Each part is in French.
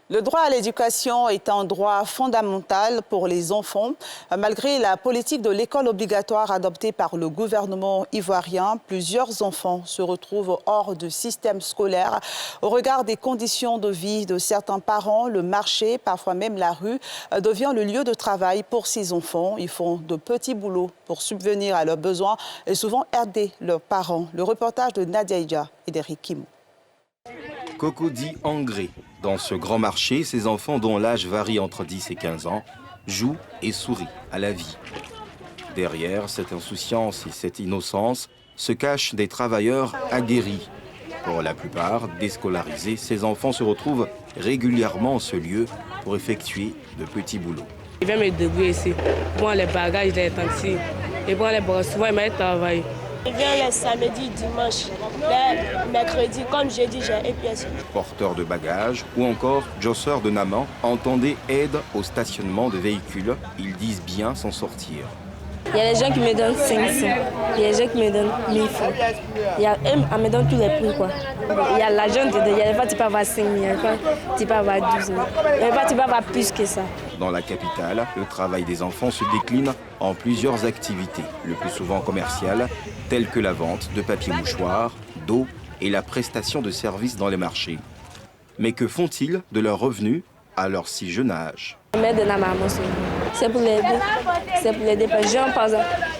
Le droit à l'éducation est un droit fondamental pour les enfants. Malgré la politique de l'école obligatoire adoptée par le gouvernement ivoirien, plusieurs enfants se retrouvent hors du système scolaire. Au regard des conditions de vie de certains parents, le marché, parfois même la rue, devient le lieu de travail pour ces enfants. Ils font de petits boulots pour subvenir à leurs besoins et souvent aider leurs parents. Le reportage de Nadia Ija et d'Eric Kimou. Cocody Angré. Dans ce grand marché, ces enfants dont l'âge varie entre 10 et 15 ans jouent et sourient à la vie. Derrière cette insouciance et cette innocence se cachent des travailleurs aguerris. Pour la plupart, déscolarisés, ces enfants se retrouvent régulièrement en ce lieu pour effectuer de petits boulots. Je viens me débrouiller ici, prendre les bagages des taxis et prendre les bagages. Souvent, ils m'aident à travailler. Je viens les samedis, dimanches, les mercredis, comme jeudi, j'ai une pièce. Porteurs de bagages ou encore josseurs de Naman, entendez aide au stationnement de véhicules. Ils disent bien s'en sortir. Il y a des gens qui me donnent 500, il y a des gens qui me donnent 1000 francs. Il y a eux, me donnent tous les prix, quoi. Il y a l'argent dedans, il y a des fois tu peux avoir 5 000, il y a des fois tu peux avoir 12 000, il y a des fois tu peux avoir plus que ça. Dans la capitale, le travail des enfants se décline en plusieurs activités, le plus souvent commerciales, telles que la vente de papier mouchoir, d'eau et la prestation de services dans les marchés. Mais que font-ils de leurs revenus à leur si jeune âge? C'est pour l'aider. C'est pour l'aider. Par exemple,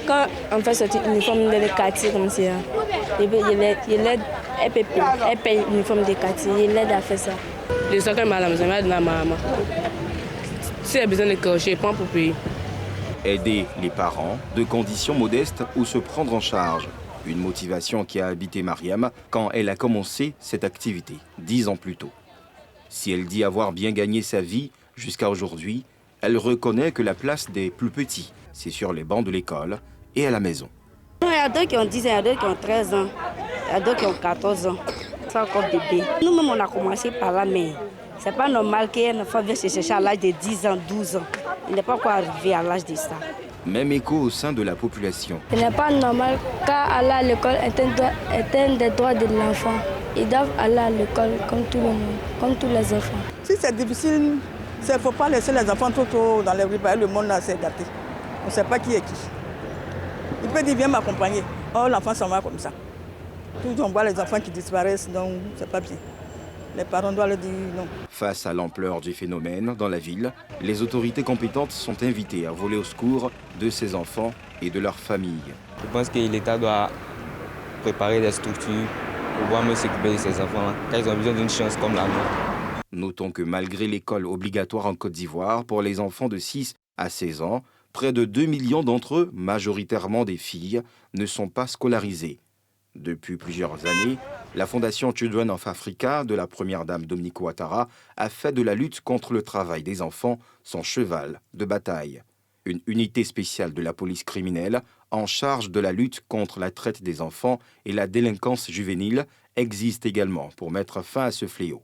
quand on fait sortir l'uniforme des quartiers comme ça, il aide, elle paye l'uniforme des quartiers, il aide à faire ça. Je sais que madame, je m'aide à ma maman. Si elle a besoin de crochet, je prends pour payer. Aider les parents de conditions modestes ou se prendre en charge. Une motivation qui a habité Mariam quand elle a commencé cette activité, 10 ans plus tôt. Si elle dit avoir bien gagné sa vie jusqu'à aujourd'hui, elle reconnaît que la place des plus petits, c'est sur les bancs de l'école et à la maison. Il y a d'autres qui ont 10 ans, il y a d'autres qui ont 13 ans, il y a d'autres qui ont 14 ans. C'est encore bébé. Nous-mêmes, on a commencé par là, mais ce n'est pas normal qu'un enfant vienne se chercher à l'âge de 10 ans, 12 ans. Il n'est pas encore arrivé à l'âge de ça. Même écho au sein de la population. Ce n'est pas normal car aller à l'école est un des droits de l'enfant. Ils doivent aller à l'école comme tout le monde, comme tous les enfants. Si c'est difficile, il ne faut pas laisser les enfants trop dans les rues. Le monde là s'est gâté. On ne sait pas qui est qui. Il peut dire viens m'accompagner. Oh, l'enfant s'en va comme ça. Toujours on voit les enfants qui disparaissent, donc c'est pas bien. Les parents doivent le dire non. Face à l'ampleur du phénomène dans la ville, les autorités compétentes sont invitées à voler au secours de ces enfants et de leurs familles. Je pense que l'État doit préparer des structures pour pouvoir mieux s'occuper de ces enfants-là, car ils ont besoin d'une chance comme la nôtre. Notons que malgré l'école obligatoire en Côte d'Ivoire pour les enfants de 6 à 16 ans, près de 2 millions d'entre eux, majoritairement des filles, ne sont pas scolarisés. Depuis plusieurs années, la fondation Children of Africa de la première dame Dominique Ouattara a fait de la lutte contre le travail des enfants son cheval de bataille. Une unité spéciale de la police criminelle en charge de la lutte contre la traite des enfants et la délinquance juvénile existe également pour mettre fin à ce fléau.